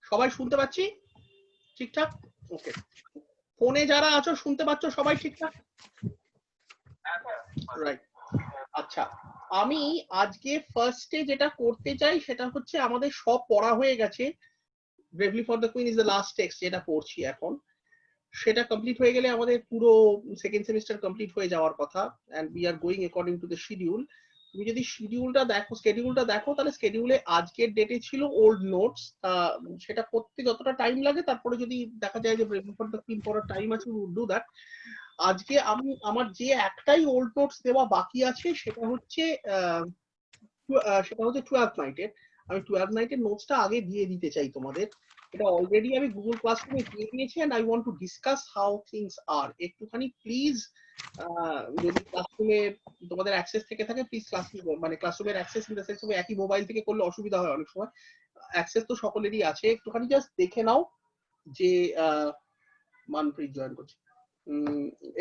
সবাই শুনতে পাচ্ছি ঠিকঠাক? ওকে, ফোনে যারা আছো শুনতে পাচ্ছ সবাই ঠিকঠাক? রাইট। আচ্ছা, আমি আজকে ফার্স্টে যেটা করতে চাই সেটা হচ্ছে আমাদের সব পড়া হয়ে গেছে। Bravely for the queen is the last text যেটা পড়ছি এখন, সেটা কমপ্লিট হয়ে গেলে আমাদের পুরো সেকেন্ড সেমিস্টার কমপ্লিট হয়ে যাওয়ার কথা, and we are going according to the schedule. তুমি যদি শিডিউলটা দেখো তাহলে স্কেডিউলে আজকের ডেটে ছিল ওল্ড নোটস, সেটা করতে যতটা টাইম লাগে, তারপরে যদি দেখা যায় যে ব্রেভলি ফর দ্য কুইন পড়ার টাইম আছে উইল ডু দ্যাট। আজকে আমি আমার যে একটাই ওল্ড নোটস দেওয়া বাকি আছে সেটা হচ্ছে 12th নাইটের। আমি 12th নাইটের নোটসটা আগে দিয়ে দিতে চাই তোমাদের। এটা অলরেডি আমি গুগল ক্লাসরুমে দিয়ে দিয়েছি, and I want to discuss how things are. একটুখানি প্লিজ যদি ক্লাসরুমে তোমাদের অ্যাক্সেস থেকে থাকে প্লিজ ক্লাসরুমের অ্যাক্সেস ইন দ্য সেন্স একই মোবাইল থেকে করলে অসুবিধা হয় অনেক সময়, অ্যাক্সেস তো সকলেরই আছে, একটুখানি জাস্ট দেখে নাও যে মানপ্রীত জয়েন করছে,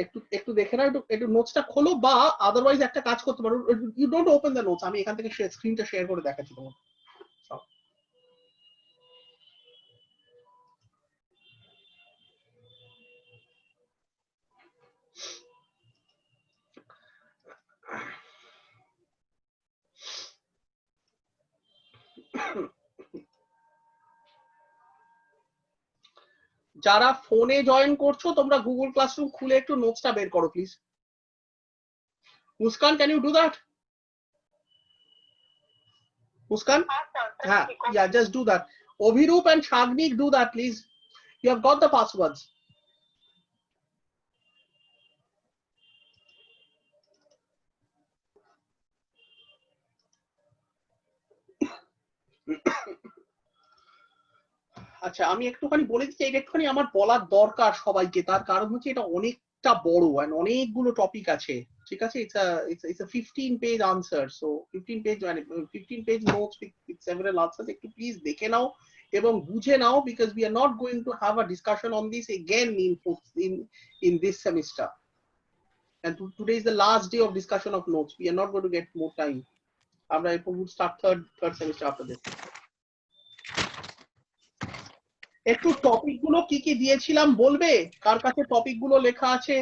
একটু একটু দেখে নাও, একটু নোটসটা খোলো, বা আদারওয়াইজ একটা কাজ করতে পারো, you don't open the notes, আমি এখান থেকে স্ক্রিনটা শেয়ার করে দেখাচ্ছি তোমাকে। যারা ফোনে জয়েন করছো তোমরা গুগল ক্লাসরুম খুলে একটু নোটসটা বের করো please. Muskan, can you do that? Muskan, হ্যাঁ, yeah, just do that. Obhirup and Shagnik, do that please. You have got the passwords. আচ্ছা, আমি একটুখানি বলে দিচ্ছি, এটা একটুখানি আমার বলার দরকার সবাইকে, তার কারণ হচ্ছে এটা অনেকটা বড়, and অনেকগুলো টপিক আছে, ঠিক আছে? It's a 15 page answer, so 15 page notes with several answers, একটু প্লিজ দেখে নাও এবং বুঝে নাও, because we are not going to have a discussion on this again in this semester, and today is the last day of discussion of notes. We are not going to get more time. আমরা এরপর would start third semester after this. একটু topic গুলো কি কি দিয়েছিলাম বলবে? কার কাছে topic গুলো লেখা আছে?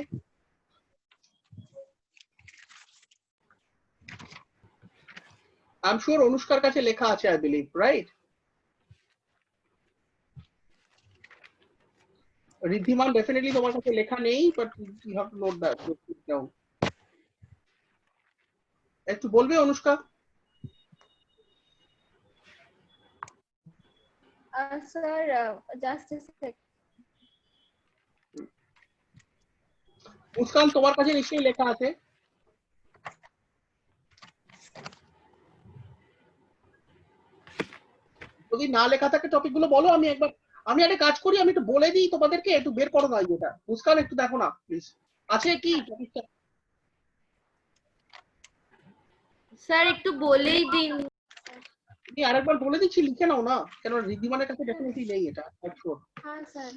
I'm sure অনুষ্কার কাছে লেখা আছে, I believe, right? Wriddhiman, definitely তোমার কাছে লেখা নেই, but you have to note that down. একটু বলবে Anushka? Sir, just a sec. Muskan, তোমার কাছে নিশ্চয়ই লেখা আছে? যদি না লেখা থাকে টপিক গুলো বলো, আমি একটা কাজ করি, আমি একটু বলে দিই তোমাদেরকে, একটু বের করো না এটা। মুস্কান, একটু দেখো না প্লিজ, আছে কি টপিকটা? স্যার একটু বলেই দিন। আমি আরেকবার বলে দিচ্ছি, লিখে নাও না, কেন ঋদ্ধিমানের কাছে ডেফিনেটলি নেই এটা। হ্যাঁ স্যার,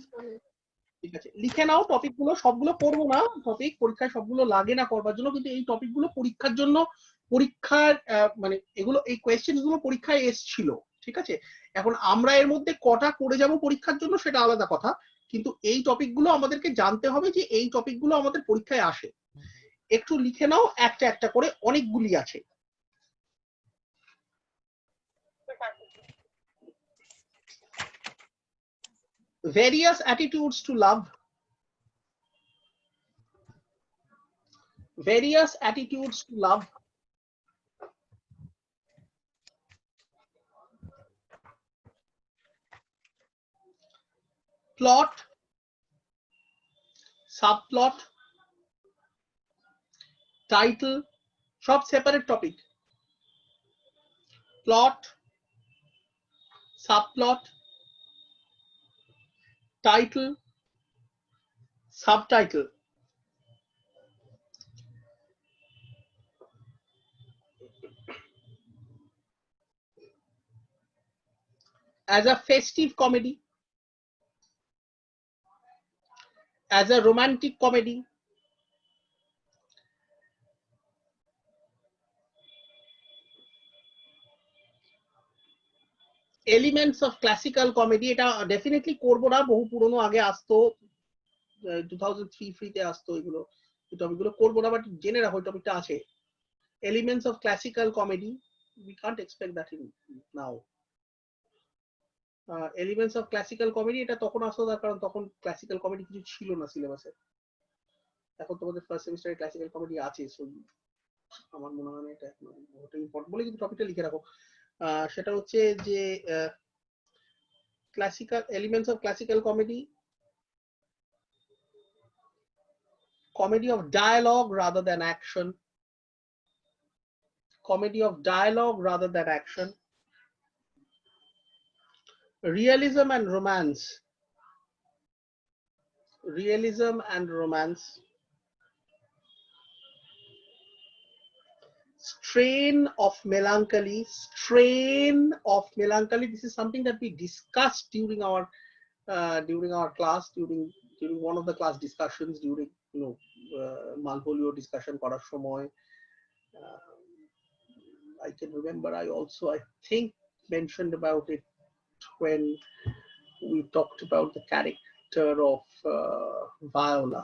ঠিক আছে, লিখে নাও টপিক গুলো, সবগুলো করবো না, টপিক পরীক্ষায় সবগুলো লাগে না করবার জন্য, কিন্তু এই টপিক গুলো পরীক্ষার জন্য, পরীক্ষার মানে এগুলো, এই কোয়েশ্চেন গুলো পরীক্ষায় এসেছিল, ঠিক আছে? এখন আমরা এর মধ্যে কটা করে যাব পরীক্ষার জন্য সেটা আলাদা কথা, কিন্তু এই টপিক গুলো আমাদেরকে জানতে হবে যে এই টপিক গুলো আমাদের পরীক্ষায় আসে। একটু লিখে নাও, একটা একটা করে, অনেকগুলি আছে। Various attitudes to love. Various attitudes to love. Plot, subplot, title, সব separate topic. Plot, subplot, title, subtitle. as a festive comedy, as a romantic comedy, elements of classical comedy, এটা ডেফিনেটলি করবো না, বহু পুরনো, আগে আসতো 2003 তে আসতো এগুলো, এই টপিকগুলো করবো না, বাট জেনে রাখো টপিকটা আছে। Elements of classical comedy, we can't expect that in now. Elements of classical comedy এটা তখন আসতো, তার কারণ তখন ক্লাসিক্যাল কমেডি কিছু ছিল না সিলেবাসে। এখন তোমাদের ফার্স্ট সেমিস্টারে ক্লাসিক্যাল কমেডি আছে, সো আমার মনে হয় না এটা এখন ওটা ইম্পর্টেন্ট বলে কিন্তু টপিকটা লিখে রাখো। সেটা হচ্ছে যে classical elements of classical comedy, comedy of dialogue rather than action, comedy of dialogue rather than action, realism and romance, realism and romance, strain of melancholy, strain of melancholy. This is something that we discussed during our class, during one of the class discussions, during Malvolio discussion করার সময়। I can remember I think mentioned about it when we talked about the character of Viola.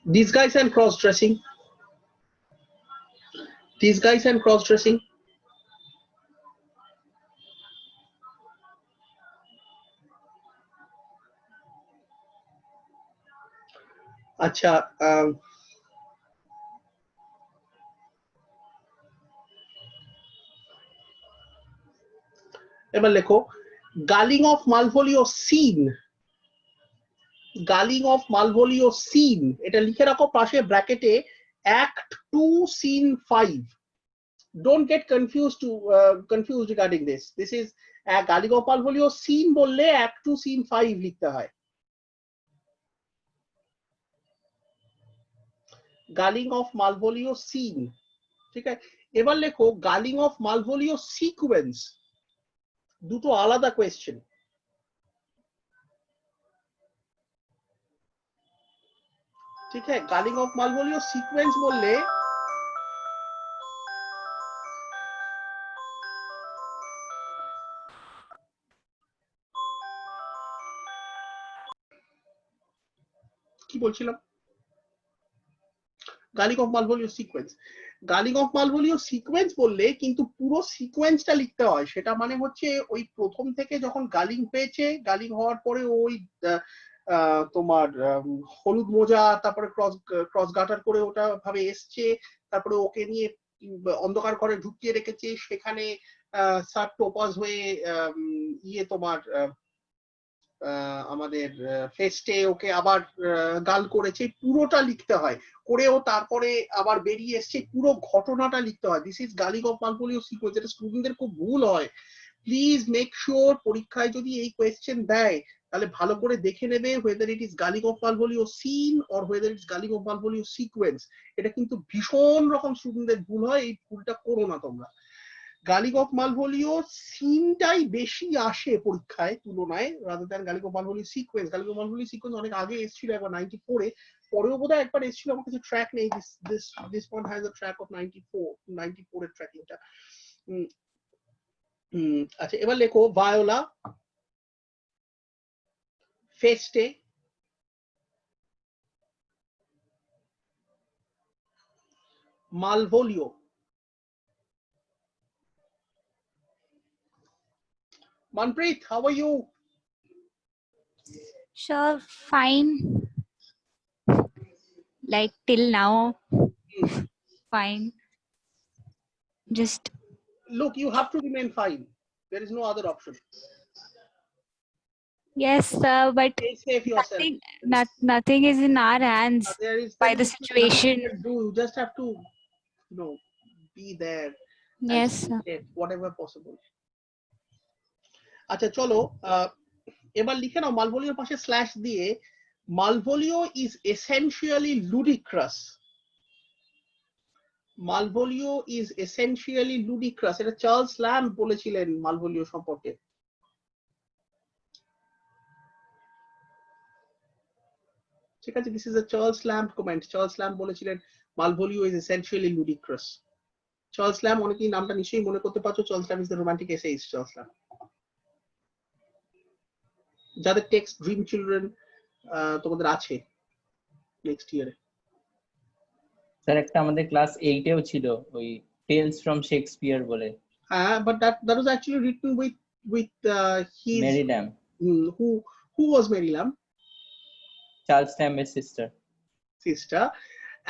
Disguise and cross-dressing. Disguise and cross-dressing. আচ্ছা, এবার লেখো gulling of Malvolio scene, gulling of Malvolio scene, এটা লিখে রাখো পাশে ব্র্যাকেটে, act 2 scene 5. Don't get confused regarding this. This is gulling of Malvolio scene বললে act 2 scene 5 লিখতে হয়। গালিং অফ মালভোলিও সিন, ঠিক আছে। এবার লেখো গালিং অফ মালভোলিও সিকোয়েন্স, দুটো আলাদা কোয়েশ্চেন। ঠিক আছে, গালিং অফ মালভোলিও সিকোয়েন্স বললে কি বলছিলাম, Galing of Malvolio sequence, gulling of Malvolio sequence বললে কিন্তু পুরো সিকোয়েন্সটা লিখতে হয়। সেটা মানে হচ্ছে ওই প্রথম থেকে যখন গালিং হয়েছে, গালিং হওয়ার পরে ওই তোমার হলুদ মোজা, তারপরে ক্রস গাটার করে ওটা ভাবে এসছে, তারপরে ওকে নিয়ে অন্ধকার ঘরে ঢুকিয়ে রেখেছে, সেখানে স্যার টোপাজ হয়ে তোমার আমাদের ফেস্টে ওকে আবার গাল করেছে, পুরোটা লিখতে হয়, করেও তারপরে আবার বেরিয়ে এসছে, পুরো ঘটনাটা লিখতে হয়। This is gulling of Malvolio sequence. এটা স্টুডেন্টদের খুব ভুল হয়। প্লিজ মেক শিওর পরীক্ষায় যদি এই কোয়েশ্চেন দেয় তাহলে ভালো করে দেখে নেবে whether it is gulling of Malvolio scene or whether it is gulling of Malvolio sequence. এটা কিন্তু ভীষণ রকম স্টুডেন্টদের ভুল হয়, এই ভুলটা করো না তোমরা। গালিং অফ মালভোলিও সিনটাই বেশি আসে পরীক্ষায় তুলনায় rather than gulling of Malvolio sequence. Gulling of Malvolio sequence অনেক আগে এসেছিল, একবার 94 এ, পরেও বোধহয় একবার এসেছিল, আমার কাছে ট্র্যাক নেই। this one has a track of 94 এর ট্র্যাকিংটা। আচ্ছা, এবার লেখো Viola, ফেস্টে, মালভোলিও। Manpreet, how are you? Sure, fine. Like till now, fine. Just Look, you have to remain fine. There is no other option. yes, but Stay safe yourself. nothing is in our hands There by is the situation. nothing you can do. You just have to, be there. Yes, and sir. safe, whatever possible. আচ্ছা চলো, এবার লিখে নাও মালভোলিওর পাশে slash দিয়ে, মালভোলিও is essentially লুডিক্রাস। মালভোলিও is essentially লুডিক্রাস, এটা Charles lamb বলেছিলেন মালভোলিও সম্পর্কে। ঠিক আছে, this is a Charles Lamb comment. Charles Lamb বলেছিলেন Malvolio is essentially ludicrous. Charles Lamb অনেকেই নামটা নিশ্চয়ই মনে করতে পারছো। Charles Lamb is the romantic essayist. Charles Lamb, যাদের টেক্সট ড্রিম চিলড্রেন তোমাদের আছে নেক্সট ইয়ারে। স্যার একটা আমাদের ক্লাস 8 এও ছিল ওই টেলস ফ্রম শেক্সপিয়ার বলে। But that was actually written with his Mary Lamb. who was Mary Lamb? Charles ল্যাম্বের sister,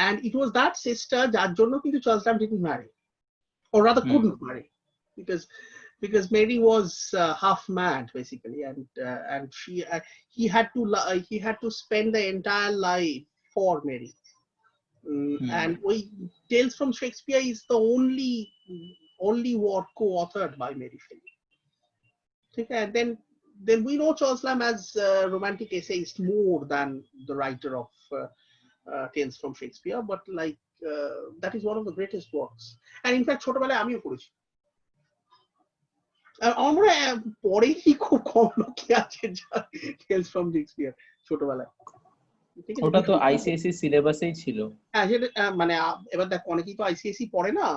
and it was that sister যার জন্য কিন্তু Charles Lamb didn't marry, or rather couldn't marry, because Mary was half mad basically, and he had to spend the entire life for Mary. And Tales from Shakespeare is the only work co-authored by Mary Shelley. Okay, and then we know Charles Lamb as romantic essayist more than the writer of Tales from Shakespeare, but like that is one of the greatest works. And in fact, ছোটবেলায় আমিও পড়েছি। আমরা পড়ে কি খুব কম লোকই আছে Tales from Shakespeare ছোটবেলায়। ওটা তো আইসিএসসি সিলেবাসেই ছিল। হ্যাঁ, সেটা মানে এবার দেখ অনেকেই তো আইসিএসসি পড়ে না।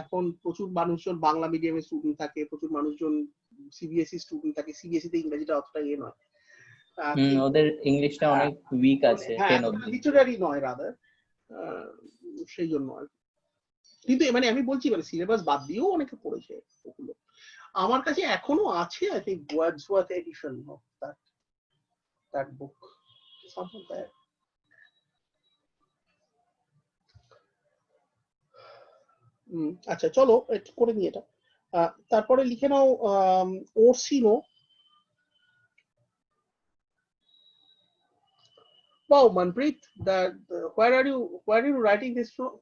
এখন প্রচুর মানুষজন বাংলা মিডিয়ামের স্টুডেন্ট থাকে, প্রচুর মানুষজন সিবিএসই স্টুডেন্ট থাকে। সিবিএসই তে ইংরেজিটা অতটা ইয়ে নয়, ওদের ইংলিশটা অনেক উইক আছে 10 অবধি, লিটারারি নয় রাদার, সেই জন্য আর কি। কিন্তু মানে আমি বলছি মানে সিলেবাস বাদ দিয়েও অনেকে পড়েছে ওগুলো। আমার কাছে এখনো আছে I think Wordsworth edition of that book, something like that. আচ্ছা চলো একটু করে নিই এটা। তারপরে লিখে নাও ওরসিনো। Wow, Manpreet, where are you writing this from?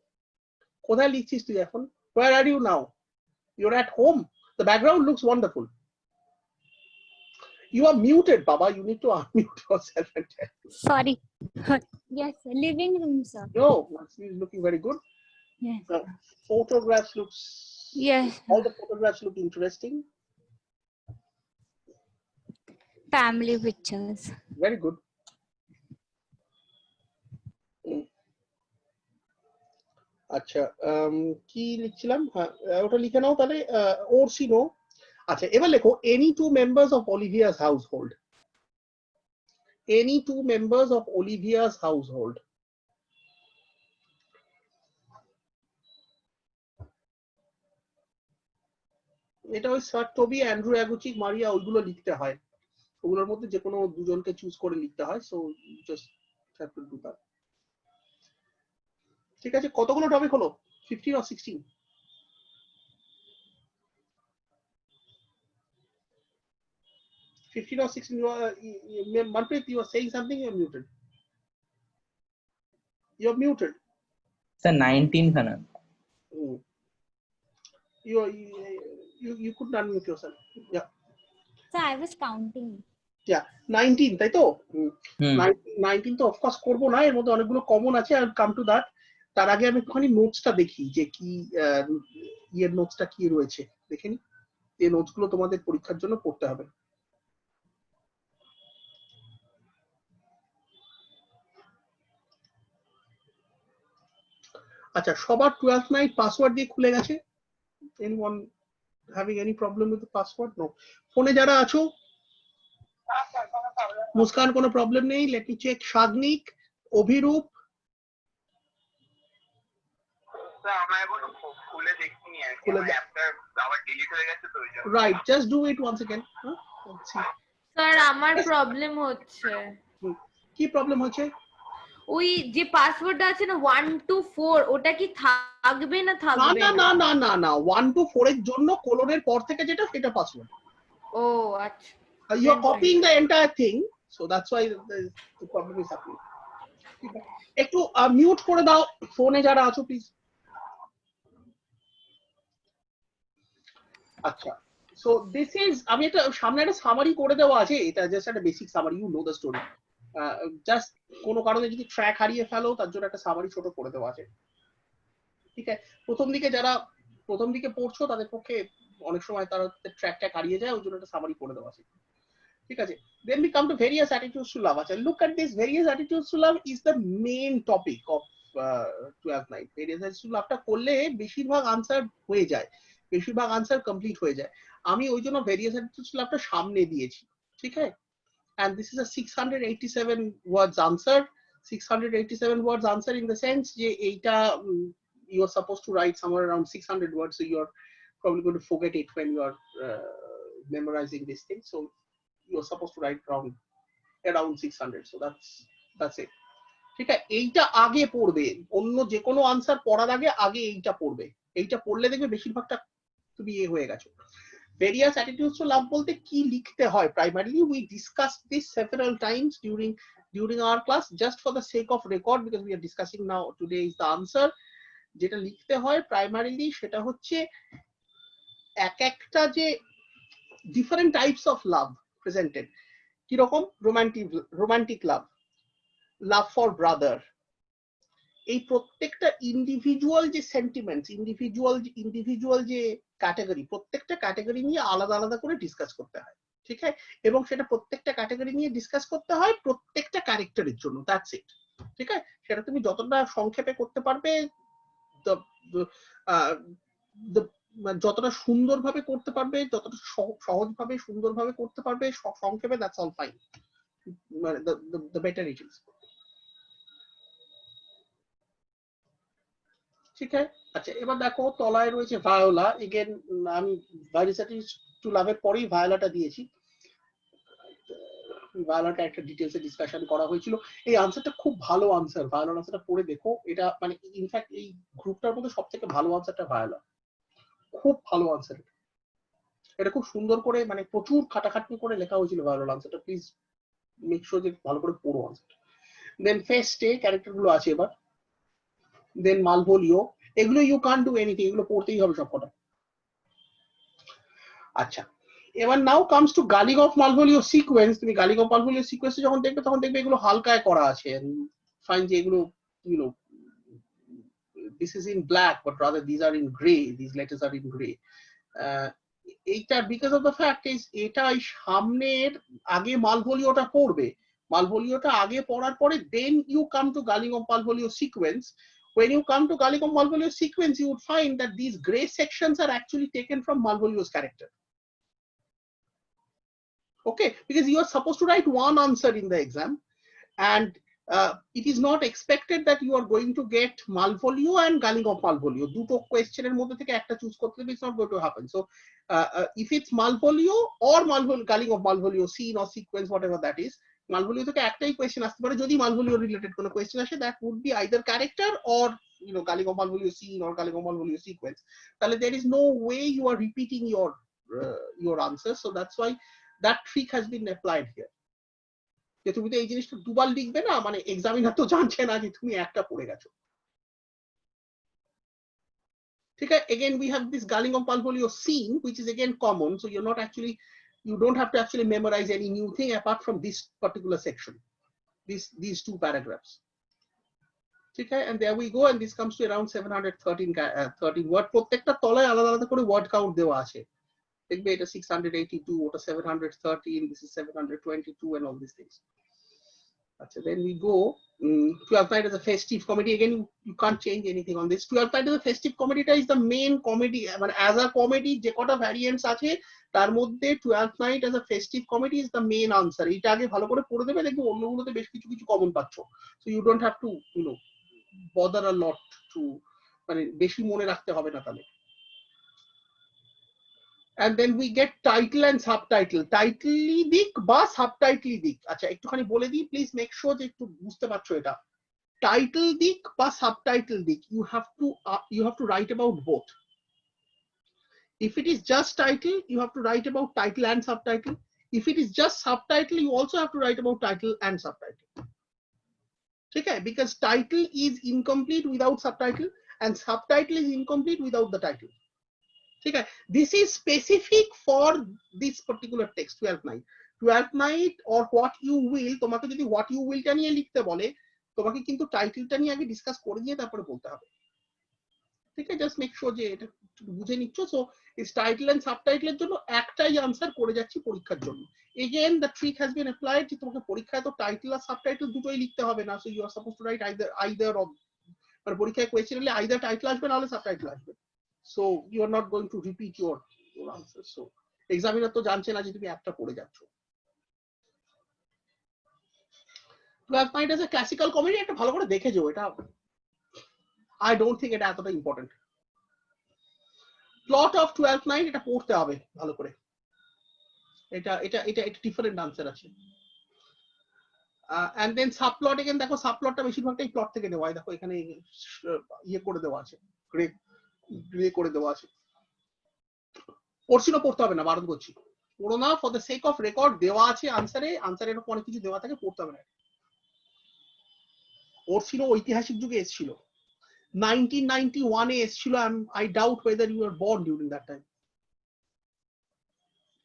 কোথায় লিখছিস তুই এখন? Where are you now? You're at home. The background looks wonderful. You are muted, Baba. You need to unmute yourself and tell. Sorry. Yes, living room, sir. No, it's looking very good. Yes. Photographs looks. Yes. All the photographs look interesting. Family pictures. Very good. আচ্ছা কি লিখছিলাম? হ্যাঁ, ওটা লিখে নাও তাহলে। ওরসিনো। আচ্ছা এবার লেখো any two members of Olivia's household. Any two members of Olivia's household. এটা ওই স্যার টবি, অ্যান্ড্রু অ্যাগুচি, মারিয়া ওইগুলো লিখতে হয়। ওগুলোর মধ্যে যে কোনো দুজনকে চুজ করে লিখতে হয়। So just have to do that. ঠিক আছে, কতগুলো টপিক হলো? 15 or 16? 15 or 16? Manpreet, you are saying something? You're muted. You're muted. Sir 19 খানা। You couldn't unmute yourself. Yeah. So I was counting. Yeah, 19 তাই তো? 19 তো অফকোর্স করবো না, এর মধ্যে অনেকগুলো কমন আছে। আর কাম টু দ্যাট। তার আগে আমি একটুখানি নোটসটা দেখি যে কি ইয়ের নোটসটা কি রয়েছে দেখে নি। এই নোটসগুলো তোমাদের পরীক্ষার জন্য পড়তে হবে। আচ্ছা সবার 12th নাইট পাসওয়ার্ড দিয়ে খুলে গেছে? Anyone having any problem with the password? No. ফোনে যারা আছো, মুস্কান কোনো প্রবলেম নেই? Let me check. Shagnik, Abhirup, right, just do it once again. Let's see. Sir আমার প্রবলেম হচ্ছে। কি প্রবলেম হচ্ছে? ওই যে পাসওয়ার্ডটা আছে না 1 to 4, ওটা কি থাকবে না থাকবে না না না না না 1 to 4 এর জন্য কোলনের পর থেকে যেটা সেটা পাসওয়ার্ড। ও আচ্ছা। You are copying the entire thing, so that's why the problem is happening. একটু মিউট করে দাও ফোনে যারা আছো প্লিজ। আচ্ছা সো দিস ইজ, আমি একটা সামনে একটা সামারি করে দেওয়া আছে। এটা জাস্ট একটা basic summary, you know the story. Just কোনো কারণে যদি ট্র্যাক হারিয়ে ফেলো তার জন্য একটা সামারি ছোট করে দেওয়া আছে। ঠিক আছে, প্রথম দিকে পড়ছো তাদের পক্ষে অনেক সময় তারা ট্র্যাকটা হারিয়ে যায়, ওই জন্য একটা সামারি করে দেওয়া আছে। ঠিক আছে, then we come to various attitudes to love. আচ্ছা, look at this various attitudes to love is the main topic of 12th night. various attitudes to love টা করলে বেশিরভাগ আনসার হয়ে যায়, বেশিরভাগ আনসার কমপ্লিট হয়ে যায়। আমি ওই জন্য various attitudes to love টা সামনে দিয়েছি, ঠিক আছে। and this is a 687 words answer, 687 words answer in the sense যে এইটা you are supposed to write somewhere around 600 words, so you are probably going to forget it when you are memorizing this thing, so you are supposed to write around 600, so that's it, ঠিক আছে। এইটা আগে পড়বে, অন্য যে কোনো answer পড়ার আগে আগে এইটা পড়বে, এইটা পড়লে দেখবে বেশিরভাগটা তুমি হয়ে গেছো। various attitudes to love বলতে কি লিখতে হয়, primarily we discussed this several times during our class, just for the sake of record because we are discussing now, today is the answer। যেটা লিখতে হয় primarily সেটা হচ্ছে এক একটা যে different types of love presented, কিরকম romantic love for brother, এই প্রত্যেকটা ইন্ডিভিজুয়াল যে সেন্টিমেন্টস, ইন্ডিভিজুয়াল যে ক্যাটাগরি, প্রত্যেকটা ক্যাটাগরি নিয়ে আলাদা আলাদা করে ডিসকাস করতে হয়, ঠিক আছে। এবং সেটা প্রত্যেকটা ক্যাটাগরি নিয়ে ডিসকাস করতে হয় প্রত্যেকটা ক্যারেক্টারের জন্য, দ্যাটস ইট, ঠিক আছে। সেটা তুমি যতটা সংক্ষেপে করতে পারবে, যতটা সুন্দরভাবে করতে পারবে, যতটা সহজভাবে সুন্দরভাবে করতে পারবে সংক্ষেপে, দ্যাটস অল ফাইন, মানে the better it is, ঠিক আছে। আচ্ছা, এবার দেখো তলায় রয়েছে ভায়োলা, এগেন আমি ভার্সিটি টু লাভের পরেই ভায়োলাটা দিয়েছি, ভায়োলাটা একটা ডিটেলসে ডিসকাশন করা হয়েছিল। এই আনসারটা খুব ভালো আনসার, ভায়োলার আনসারটা পড়ে দেখো, এটা মানে ইনফ্যাক্ট এই গ্রুপটার মধ্যে সবথেকে ভালো আনসারটা ভায়োলা, খুব ভালো আনসার, এটা খুব সুন্দর করে মানে প্রচুর খাটাখাটনি করে লেখা হয়েছিল ভায়োলার আনসারটা, প্লিজ মেক শিওর যে ভালো করে পড়ো আনসার। দেন ফেস্টে ক্যারেক্টার গুলো আছে এবার, দেন মালভোলিও, এগুলো ইউ কান্ট ডু এনিথিং, এগুলো পড়তেই হবে সবকটা। আচ্ছা, এবার now comes to gulling of Malvolio sequence. তুমি গালিং অফ মালভোলিও সিকোয়েন্স যখন দেখবে তখন দেখবে এগুলো হালকায় করা আছে, ফাইন যে এগুলো you know this is in black but rather these are in gray, these letters are in gray, এইটা because of the fact is এটা সামনের আগে মালভোলিওটা পড়বে, মালভোলিওটা আগে পড়ার পরে then you come to gulling of Malvolio sequence. when you come to gulling of Malvolio sequence, you would find that these gray sections are actually taken from Malvolio's character, okay, because you are supposed to write one answer in the exam, and it is not expected that you are going to get Malvolio and gulling of Malvolio, দুটো কোয়েশ্চেনের মধ্যে থেকে একটা choose করতে হবে, it's not going to happen, so if it's Malvolio or gulling of Malvolio scene or sequence, whatever that is, Malvolio থেকে একটাই question আসতে পারে, যদি মালভোলিও রিলেটেড কোনো কোয়েশ্চেন আসে, that would be either character or gulling of Malvolio scene or gulling of Malvolio sequence, তাহলে there is no way you are repeating your answer, so that's why that trick has been applied here, যে তুমি তো এই জিনিসটা দুবার লিখবে না, মানে এক্সামিনার তো জানছে না যে তুমি একটা পড়ে গেছো, ঠিক আছে। again we have this gulling of Malvolio scene which is again common, so you're not actually, you don't have to actually memorize any new thing apart from this particular section, these two paragraphs, ঠিক আছে। and there we go, and this comes to around 713 word, প্রত্যেকটা তলায় আলাদা আলাদা করে word count দেওয়া আছে, দেখবে এটা 682, ওটা 713, this is 722 and all these things। আচ্ছা, then we go 12th night as a festive comedy, again you can't change anything on this। 12th night as a festive comedy টা is the main comedy, মানে as a comedy যে কটা variants আছে তার মধ্যে 12th night as a festive comedy is the main answer, এটা আগে ভালো করে পড়ে দেবে, দেখবে অন্যগুলোতে বেশ কিছু কিছু কমন পাচ্ছ, so you don't have to bother a lot to, মানে বেশি মনে রাখতে হবে না তাহলে। and then we get title and subtitle, টাইটেলি দিক বা সাবটাইটেলি দিক। আচ্ছা, একটুখানি বলে দিই, প্লিজ মেক শিওর যে একটু বুঝতে পারছো এটা, টাইটেল দিক বা সাবটাইটেল দিক, you have to write about both। if it is just title, you have to write about title and subtitle, if it is just subtitle, you also have to write about title and subtitle, ঠিক আছে, because title is incomplete without subtitle and subtitle is incomplete without the title, ঠিক আছে। this is specific for this particular text 12th night or what you will, তোমাকে যদি what you will টা নিয়ে লিখতে বলে, তোমাকে কিন্তু টাইটেলটা নিয়ে আগে ডিসকাস করে দিয়ে তারপরে বলতে হবে, ঠিক আছে, জাস্ট মেক শিওর যে এটা বুঝে নিচ্ছ। সো ইস টাইটেল এন্ড সাবটাইটেলের জন্য একটাই আনসার করে যাচ্ছি পরীক্ষার জন্য। Again the trick has been applied যে তোমাকে পরীক্ষায় তো টাইটেল আর সাবটাইটেল দুটোই লিখতে হবে না। So you are suppose to write either of, মানে পরীক্ষায় কোয়েশ্চেন হলে আইদার টাইটেল আসবে না হলে সাবটাইটেল আসবে। So you are not going to repeat your answer. So examiner তো জানছে না যে তুমি একটা পড়ে যাচ্ছ। 12th night as a classical comedy একটা ভালো করে দেখে যাও, এটা I don't think এটা এতটা important. Plot of 12th night এটা পড়তে হবে ভালো করে, এটা এটা এটা একটা ডিফারেন্ট আনসার আছে। এন্ড দেন সাবপ্লট, এগেন দেখো সাবপ্লটটা বেশিরভাগটাই প্লট থেকে দেওয়া হয়, দেখো এখানে ইয়ে করে দেওয়া আছে, গ্রে করে দেওয়া আছে। পড়ছিও পড়তে হবে না, বারণ করছি, পড়ো না, for the sake of record দেওয়া আছে আনসারে, আনসারে এরকম অনেক কিছু দেওয়া থাকে, পড়তে হবে না। পড়ছিল ঐতিহাসিক যুগে এসেছিল, 1991 এ এসেছিল। I doubt whether you were born during that time.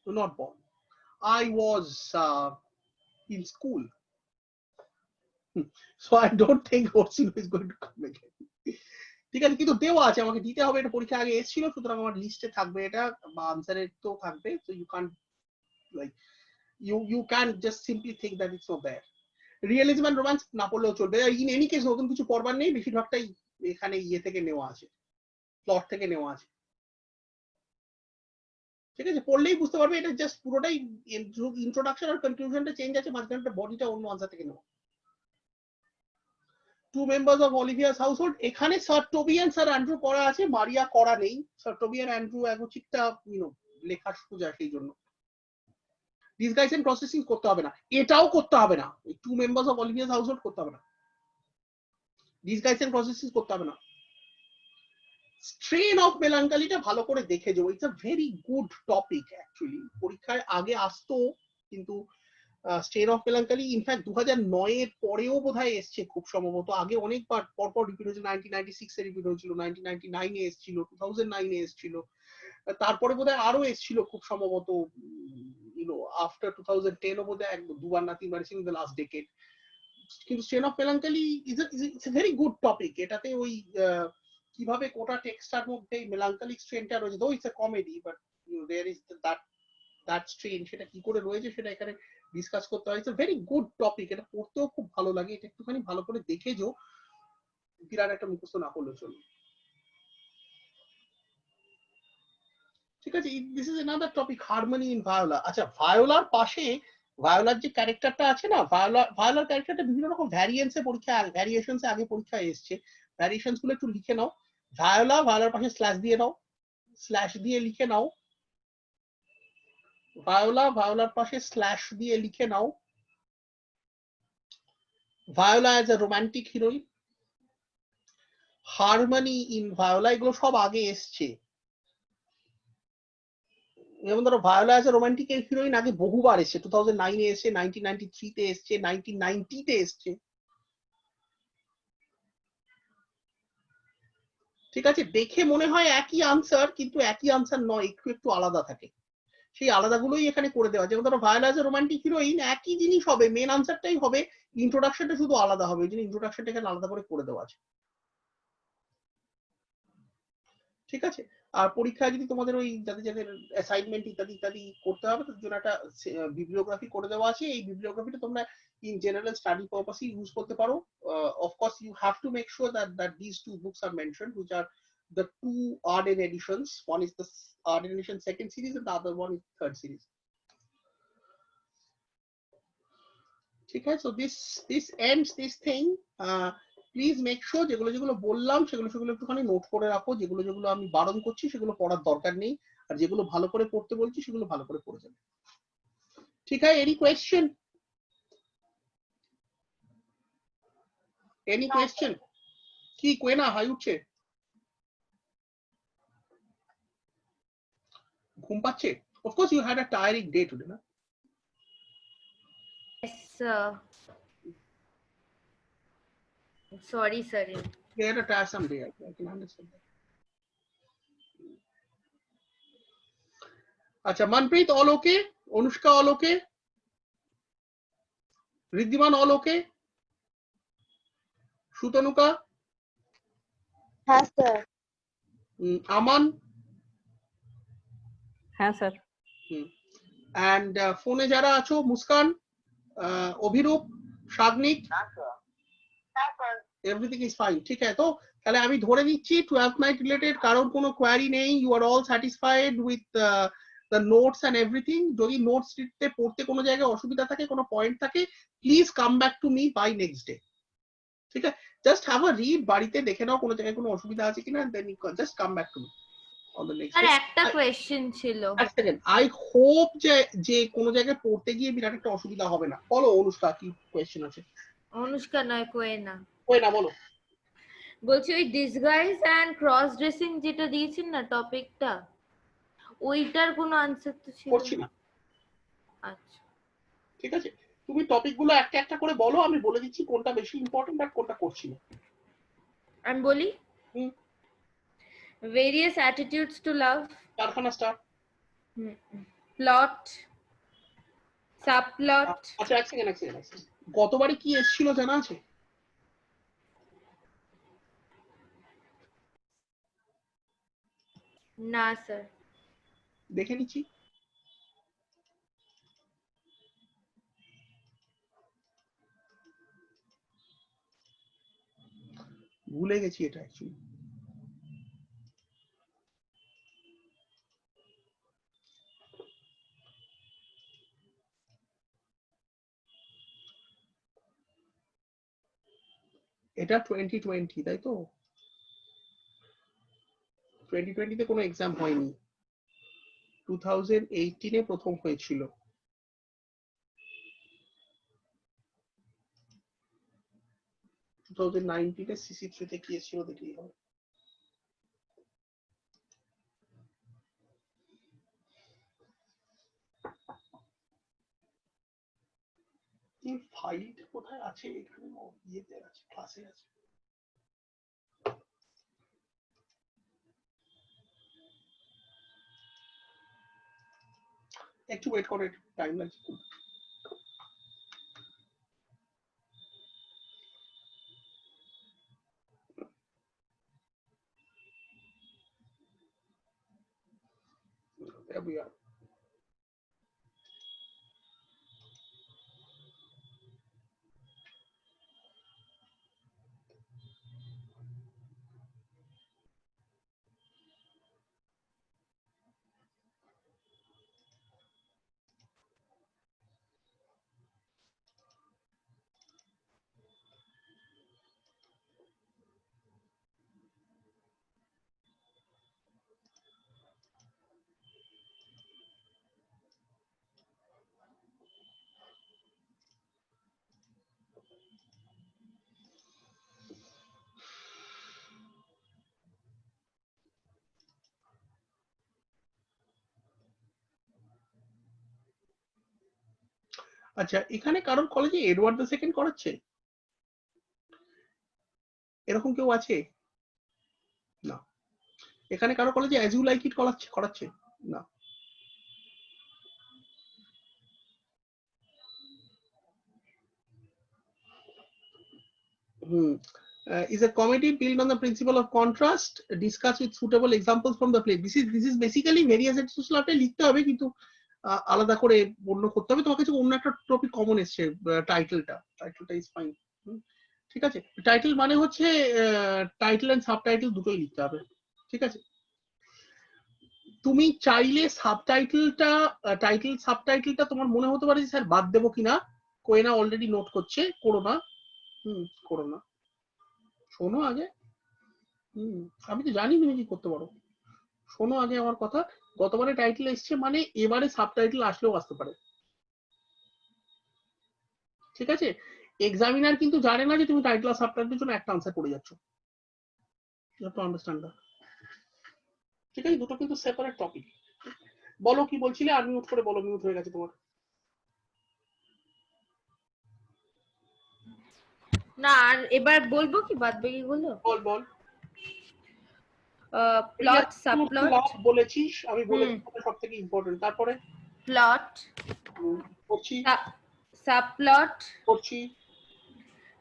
You're not born. I was in school. So I don't think Orsino is going to come again. ঠিক আছে, কিন্তু দেওয়া আছে, আমাকে দিতে হবে, এটা পরীক্ষা আগে এসেছিল, সুতরাং আমার লিস্টে থাকবে এটা, বা আনসারে তো থাকবে। So you can't like you can just simply think that it's not there. Realism and romance না পড়লেও চলবে। In any case নতুন কিছু পড়বার নেই, বেশিরভাগটাই এখানে ইয়ে থেকে নেওয়া আছে, প্লট থেকে নেওয়া আছে। ঠিক আছে, পড়লেই বুঝতে পারবে এটা জাস্ট পুরোটাই ইন্ট্রোডাকশন আর কনক্লুশনটা চেঞ্জ আছে, মাঝখানটা বডিটা অন্য আনসার থেকে নেওয়া। 2 members of Olivia's household, এখানে স্যার টবি এন্ড স্যার অ্যান্ড্রু করা আছে, মারিয়া করা নেই। স্যার টবি এন্ড অ্যান্ড্রু একচিকটা লেখার সোজা, সেই জন্য ডিসগাইজ এন্ড প্রসেসিং করতে হবে না, এটাও করতে হবে না। 2 members of Olivia's household করতে হবে না, ডিসগাইজ এন্ড প্রসেসিং করতে হবে না। স্ট্রেন অফ মেলানকালিটা ভালো করে দেখে যাও, it's a very good topic actually, পরীক্ষায় আগে আসতো, কিন্তু স্ট্রেন অফ মেলানকালি ইনফ্যাক্ট 2009 এর পরেও বোধহয় এসছে খুব সম্ভবত, আগে অনেকবার পরপর রিপিট হয়েছিল, 1996 এ রিপিট হয়েছিল, 1999 এ এসেছিল, 2009 এ এসেছিল, তারপরে বোধহয় আরো এসেছিল খুব সম্ভবত, আফটার 2010 ও বোধহয় দুবার না তিনবার এসেছিল, দ্য লাস্ট ডেকেড। কিন্তু strain of melancholy is a very good topic. এটাতে ওই কিভাবে কোটা টেক্সটার মধ্যে মেলানকালিক স্ট্রেনটা রয়েছে, though it's a comedy, but there is that strain, সেটা কি করে রয়েছে সেটা এখানে ডিসকাস করতে হয়। It's a very good topic, এটা পড়তেও খুব ভালো লাগে, এটা একটুখানি ভালো করে দেখে যাও, বিরাট একটা মুখস্থ না করলে চলবে। ঠিক আছে, this is another topic, harmony in Viola. আচ্ছা, ভায়োলার পাশে ভায়োলার যে ক্যারেক্টারটা আছে না, ভায়োলার ক্যারেক্টারটা বিভিন্ন রকম ভ্যারিয়েন্সে পরীক্ষা, ভ্যারিয়েশনসে আগে পরীক্ষায় এসছে, ভ্যারিয়েশনস গুলো একটু লিখে নাও। ভায়োলার পাশে স্ল্যাশ দিয়ে নাও, স্ল্যাশ দিয়ে লিখে নাও, ভায়োলার পাশে স্ল্যাশ দিয়ে লিখে নাও। Viola as a romantic heroine, harmony in Viola, এগুলো সব আগে এসছে। যেমন ধরো Viola as a romantic heroine আগে বহুবার এসছে, 2009 এ এসছে, 1993 তে এসছে, 1990 তে এসছে। ঠিক আছে, দেখে মনে হয় একই আনসার, কিন্তু একই আনসার নয়, একটু একটু আলাদা থাকে, সেই আলাদাগুলোই এখানে করে দেওয়া। যেমন ধরো Viola as a romantic heroine একই জিনিস হবে, মেন আনসারটাই হবে, ইন্ট্রোডাকশনটা শুধু আলাদা হবে, ওই জন্য ইন্ট্রোডাকশনটা এখানে আলাদা করে দেওয়া আছে। ঠিক আছে, আর পরীক্ষায় যদি তোমাদের ওই যাদের অ্যাসাইনমেন্ট ইত্যাদি ইত্যাদি করতে হবে, তার জন্য একটা বিবলিওগ্রাফি করে দেওয়া আছে, এই বিবলিওগ্রাফিটা তোমরা ইন জেনারেল স্টাডি পারপাসে ইউজ করতে পারো। Of course you have to make sure that these two books are mentioned, which are the 2 Arden editions. One is the Arden edition second series and the other one is third series. ঠিক আছে, so this ends this thing. Please make sure যেগুলো বললাম সেগুলো একটুখানি note করে রাখো, যেগুলো আমি বারণ করছি সেগুলো পড়ার দরকার নেই, আর যেগুলো ভালো করে পড়তে বলছি সেগুলো ভালো করে পড়ে যাবে। ঠিক আছে, এনি কোয়েশ্চেন? কি কোয়েনা হাই উঠছে, ঘুম পাচ্ছে? Of course you had a tiring day today, না? Yes, sir. Sorry, sir. You had a tiresome day, I can understand that. আচ্ছা, Manpreet all okay, Anushka all okay, Wriddhiman all okay, Sutanuka? হ্যাঁ স্যার। আমান হ্যাঁ sir. And ফোনে যারা আছো, Muskan, Abhirup, Sagnik, everything is fine, ঠিক আছে? তো তাহলে আমি ধরে নিচ্ছি 12th নাইট রিলেটেড কারোর কোনো কোয়ারি নেই, you are all satisfied with the notes and everything. যদি নোটস লিখতে পড়তে কোনো জায়গায় অসুবিধা থাকে, কোনো পয়েন্ট থাকে, please come back to me by next day, ঠিক আছে? জাস্ট হ্যাভ আ রিড, বাড়িতে দেখে নাও কোনো জায়গায় কোনো অসুবিধা আছে কিনা, then you just come back to me on the next or day. একটা কোয়েশ্চেন ছিল। এক সেকেন্ড, আই হোপ যে কোনো জায়গায় পড়তে গিয়ে বিরাট একটা অসুবিধা হবে না। বলো অনুষ্কা, কি কোয়েশ্চেন আছে? অনুষ্কা নয়, কোয়েনা। ওই না, বলো। বলছি ওই ডিসগাইজ এন্ড ক্রস ড্রেসিং যেটা দিয়েছেন না টপিকটা, ওইটার কোনো আনসার তো ছিল করছি না, আচ্ছা ঠিক আছে? তুমি টপিক গুলো একটা একটা করে বলো, আমি বলে দিচ্ছি কোনটা বেশি ইম্পর্টেন্ট আর কোনটা করছি না। আমি বলি। হুম। ভেরিয়াস অ্যাটিটিউডস টু লাভ, কারখানা স্টার। Plot, subplot. আচ্ছা, এক সেকেন্ড। গতবারে কি এসেছিল জানা আছে? না স্যার। দেখে নিচ্ছি। ভুলে গেছি এটা অ্যাকচুয়ালি। এটা 2020, তাই তো? 2020 তে কোনো এক্সাম হয়নি, 2018 এ প্রথম হয়েছিল। CC3 তে কি এসেছিল দেখলেই হবে। ফাইলটা কোথায় আছে? এখানে ইয়েতে আছে, ক্লাসে আছে। একটু ওয়েট করো, একটু টাইম লাগছে। There we are. আচ্ছা, এখানে কারোর কলেজে এডওয়ার্ড দ্য সেকেন্ড করাচ্ছে? এরকম কেউ আছে? না। এখানে কারো কলেজে অ্যাজ ইউ লাইক ইট করাচ্ছে? না। Is a comedy built on the principle of contrast, discussed with suitable examples from the play. This is basically various social আপনি লিখতে হবে, কিন্তু আলাদা করে অন্য করতে হবে। তোমার কাছে অন্য একটা টপিক কমন এসছে, টাইটেলটা ইজ ফাইন। ঠিক আছে, টাইটেল মানে হচ্ছে টাইটেল এন্ড সাবটাইটেল দুটোই লিখতে হবে, ঠিক আছে? তুমি চাইলে সাবটাইটেলটা তোমার মনে হতে পারে যে স্যার বাদ দেবো কিনা, কোয়েনা অলরেডি নোট করছে, করো না। করো না, শোনো আগে। আমি তো জানি তুমি কি করতে পারো, শোনো আগে আমার কথা। গতবারে টাইটেল এসছে মানে এবারে সাবটাইটেল আসলেও আসতে পারে, ঠিক আছে? এক্সামিনার কিন্তু জানে না যে তুমি টাইটেল আর সাবটাইটেলের জন্য একটা আনসার করে যাচ্ছ। You have to understand that, ঠিক আছে? দুটো কিন্তু সেপারেট টপিক। বলো কি বলছিলে, আনমিউট করে বলো, মিউট হয়ে গেছে তোমার। না, আর এবার বলবো কি বাদ বাকিগুলো? বল। প্লট, সাবপ্লট বলেছিস, আমি বলেছি সবথেকে ইম্পর্টেন্ট। তারপরে প্লট, করছি, সাবপ্লট, করছি,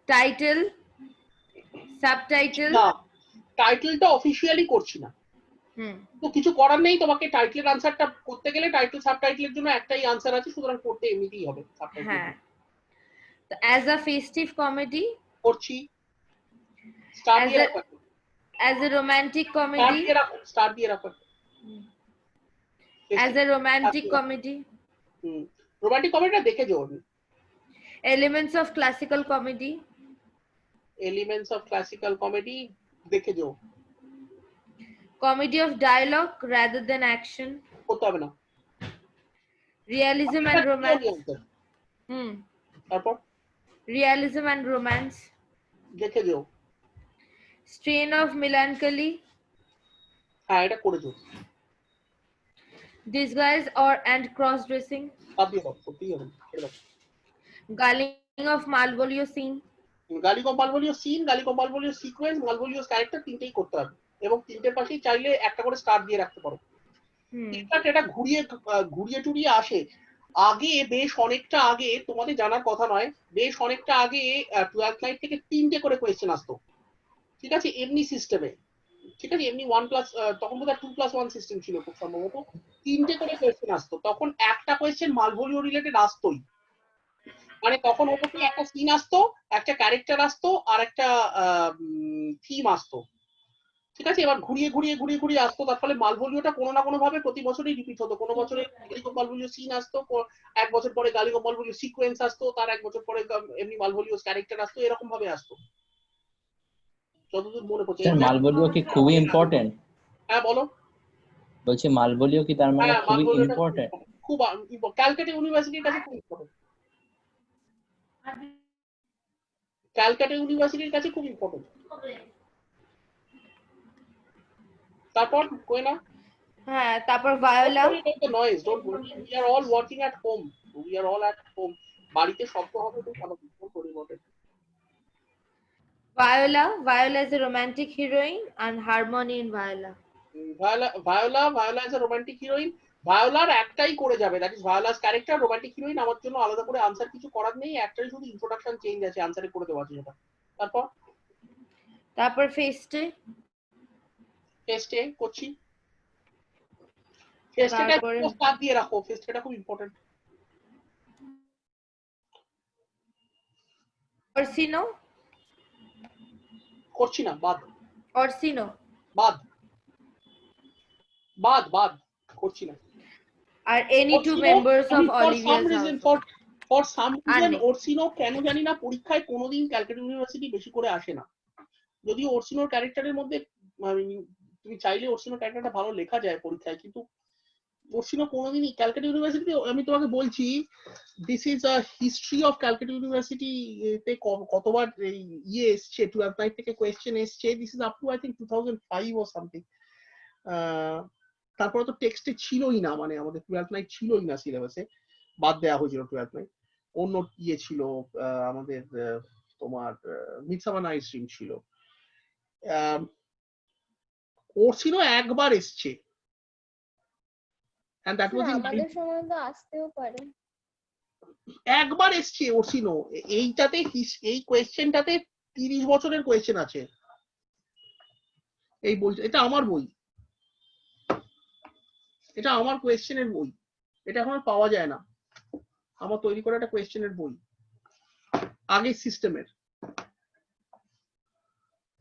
টাইটেল, সাবটাইটেল। না টাইটেলটা অফিশিয়ালি করছি না, হুম তো কিছু করার নেই, তোমাকে টাইটেলের আনসারটা করতে গেলে টাইটেল সাবটাইটেলের জন্য একটাই আনসার আছে, সুতরাং করতে এমনিতেই হবে সাবটাইটেল। হ্যাঁ, অ্যাজ আ ফেস্টিভ কমেডি, করছি, স্টার As দিয়ে a- রাখো, as a romantic star comedy, দিয়ে রাখো, স্টার দিয়ে রাখো। As a romantic comedy, romantic কমেডিটা দেখে যাও। Elements of classical comedy, elements of classical comedy দেখে যাও। Comedy of dialogue rather than action, করতে হবে না। রিয়ালিজম অ্যান্ড রোম্যান্স, তারপর রিয়ালিজম অ্যান্ড রোম্যান্স, দেখে যাও। স্ট্রেন অফ মিলানকলি, হ্যাঁ এটা করে যাও। disguise or and cross dressing, বাদ দিয়ে দাও, করতেই হবে, ছেড়ে দাও। gulling of Malvolio scene, gulling of Malvolio scene, gulling of Malvolio sequence, Malvolio character, তিনটেই করতে হবে এবং তিনটের পাশেই চাইলে একটা করে স্টার দিয়ে রাখতে পারো। ইনফ্যাক্ট এটা ঘুরিয়ে টুরিয়ে আসে। আগে বেশ অনেকটা আগে, তোমাদের জানার কথা নয়, বেশ অনেকটা আগে 12th নাইট থেকে 3টে করে কোয়েশ্চেন আসতো, ঠিক আছে, এমনি সিস্টেমে, ঠিক আছে, এমনি 1+, তখন বোধহয় 2+1 সিস্টেম ছিল খুব সম্ভবত, 3টে করে কোয়েশ্চেন আসতো। তখন একটা কোয়েশ্চেন মালভোলিও রিলেটেড আসতোই, মানে তখন ওর মধ্যে একটা সিন আসতো, একটা ক্যারেক্টার আসতো, আর একটা থিম আসতো, ঠিক আছে। এবার ঘুরিয়ে আসতো, তার ফলে মালভোলিওটা কোনো না কোনো ভাবে প্রতি বছরই রিপিট হতো। কোনো বছরে গালিকো মালভোলিও সিন আসতো, এক বছর পরে গালিকো মালভোলিও সিকোয়েন্স আসতো, তার এক বছর পরে এমনি মালভোলিও ক্যারেক্টার আসতো, এরকম ভাবে আসতো যতদূর মনে পড়ছে। স্যার মালভোলিও কি খুবই ইম্পর্টেন্ট? হ্যাঁ বলো। বলছি মালভোলিও কি তার মানে হ্যাঁ, খুবই মালভোলিওটা ইম্পর্টেন্ট? খুব ক্যালকাটা ইউনিভার্সিটির কাছে খুব ইম্পর্টেন্ট, ক্যালকাটা ইউনিভার্সিটির কাছে খুব ইম্পর্টেন্ট। তারপর কোয়েনা, হ্যাঁ, তারপর Viola, the noise, don't worry, we are all working at home, we are all at home, বাড়িতে শব্দ হবে তো স্বাভাবিক, don't worry about it. Viola is a romantic heroine and harmony in Viola. Viola is a romantic heroine. ভায়োলার একটাই করে যাবে, that is Viola's character, romantic heroine. আমার জন্য আলাদা করে আনসার কিছু করার নেই, একটাই শুধু ইন্ট্রোডাকশন চেঞ্জ আছে, আনসারে করে দেওয়া আছে সেটা। তারপর ফেস্টে করছি, ফেস্টেটা স্টার দিয়ে রাখো, ফেস্টেটা খুব ইম্পর্টেন্ট। Orsino, করছি না, বাদ Orsino, বাদ করছি না। আর any two members of Olivia's house. For some reason Orsino কেন জানি না পরীক্ষায় কোনোদিন ক্যালকাটা ইউনিভার্সিটি বেশি করে আসে না, যদিও ওরসিনোর ক্যারেক্টারের মধ্যে তুমি চাইলে ওরসিনোর ক্যারেক্টারটা ভালো লেখা যায় পরীক্ষায়, কিন্তু ওরসিনো কোনোদিনই ক্যালকাটা ইউনিভার্সিটিতে, আমি তোমাকে বলছি, this is a history of Calcutta university তে কতবার ইয়ে এসছে, 12th নাইট থেকে কোয়েশ্চেন এসছে, this is up to I think 2005 or something। তারপরে তো টেক্সটে ছিলই না, মানে আমাদের 12th নাইট ছিলই না সিলেবাসে, বাদ দেওয়া হয়েছিল 12th নাইট। অন্য ইয়ে ছিল আমাদের, তোমার মিডসামার নাইটস ড্রিম ছিল। ওরসিনো একবার এসছে, and that was in আমাদের সময় তো আসতেও পারে। একবার এসছে ওরসিনো, এইটাতে এই কোয়েশ্চেনটাতে 30 বছরের কোয়েশ্চেন আছে এই বই। এটা আমার বই, এটা আমার কোয়েশ্চেনের বই, এটা এখন পাওয়া যায় না, আমার তৈরি করা একটা কোয়েশ্চেনের বই আগের সিস্টেমের।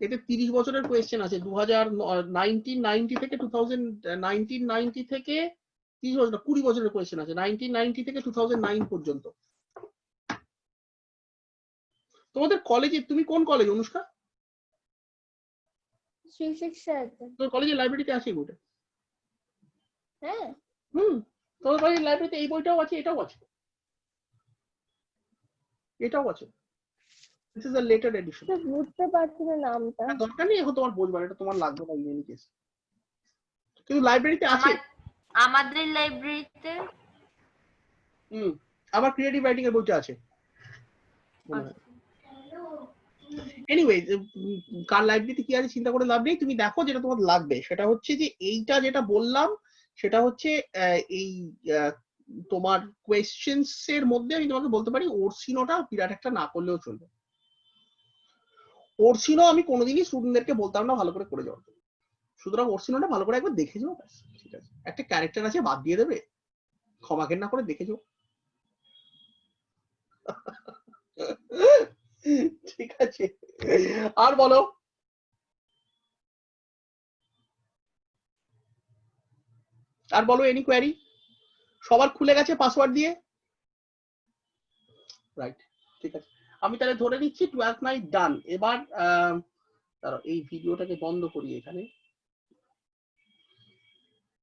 এতে 30 বছরের কোয়েশ্চেন আছে, 1990 থেকে 1990 থেকে 30 বছর, 20 বছরের কোয়েশ্চেন আছে, 1990 থেকে 2009 পর্যন্ত। তোমাদের কলেজে, তুমি কোন কলেজ অনুষ্কা? শ্রী শিক্ষাতে। তোর কলেজের লাইব্রেরিতে আছে বইটা? হ্যাঁ। তোর কলেজের লাইব্রেরিতে এই বইটাও আছে, এটাও আছে, এটাও আছে। This is a later edition. বুঝতে পারছি না নামটা। দরকার নেই এখন তোমার বলবার, এটা তোমার লাগবে না ইন কেস, কিন্তু লাইব্রেরিতে আছে। আমাদের লাইব্রেরিতে আমার ক্রিয়েটিভ রাইটিং এর বইটা আছে। এনিওয়ে, কার লাইব্রেরিতে কি আছে চিন্তা করে লাভ নেই, তুমি দেখো যেটা তোমার লাগবে। সেটা হচ্ছে যে এইটা যেটা বললাম, সেটা হচ্ছে এই তোমার কোয়েশ্চেন্স এর মধ্যে আমি তোমাকে বলতে পারি ওরসিনোটা বিরাট একটা না করলেও চলবে। ওরসিনো আমি কোনোদিনই স্টুডেন্টদেরকে বলতাম না ভালো করে যাওয়ার জন্য, সুতরাং ওর সিনেমাটা ভালো করে একবার দেখে যাও, ব্যাস ঠিক আছে। একটা ক্যারেক্টার আছে বাদ দিয়ে দেবে, ক্ষমা না করে দেখে যাও। ঠিক আছে, আর বলো। আর বলো, এনি কোয়ারি? সবার খুলে গেছে পাসওয়ার্ড দিয়ে? রাইট, ঠিক আছে। আমি তাহলে ধরে নিচ্ছি 12th নাইট ডান। এবার দাঁড়াও, এই ভিডিওটাকে বন্ধ করি এখানে।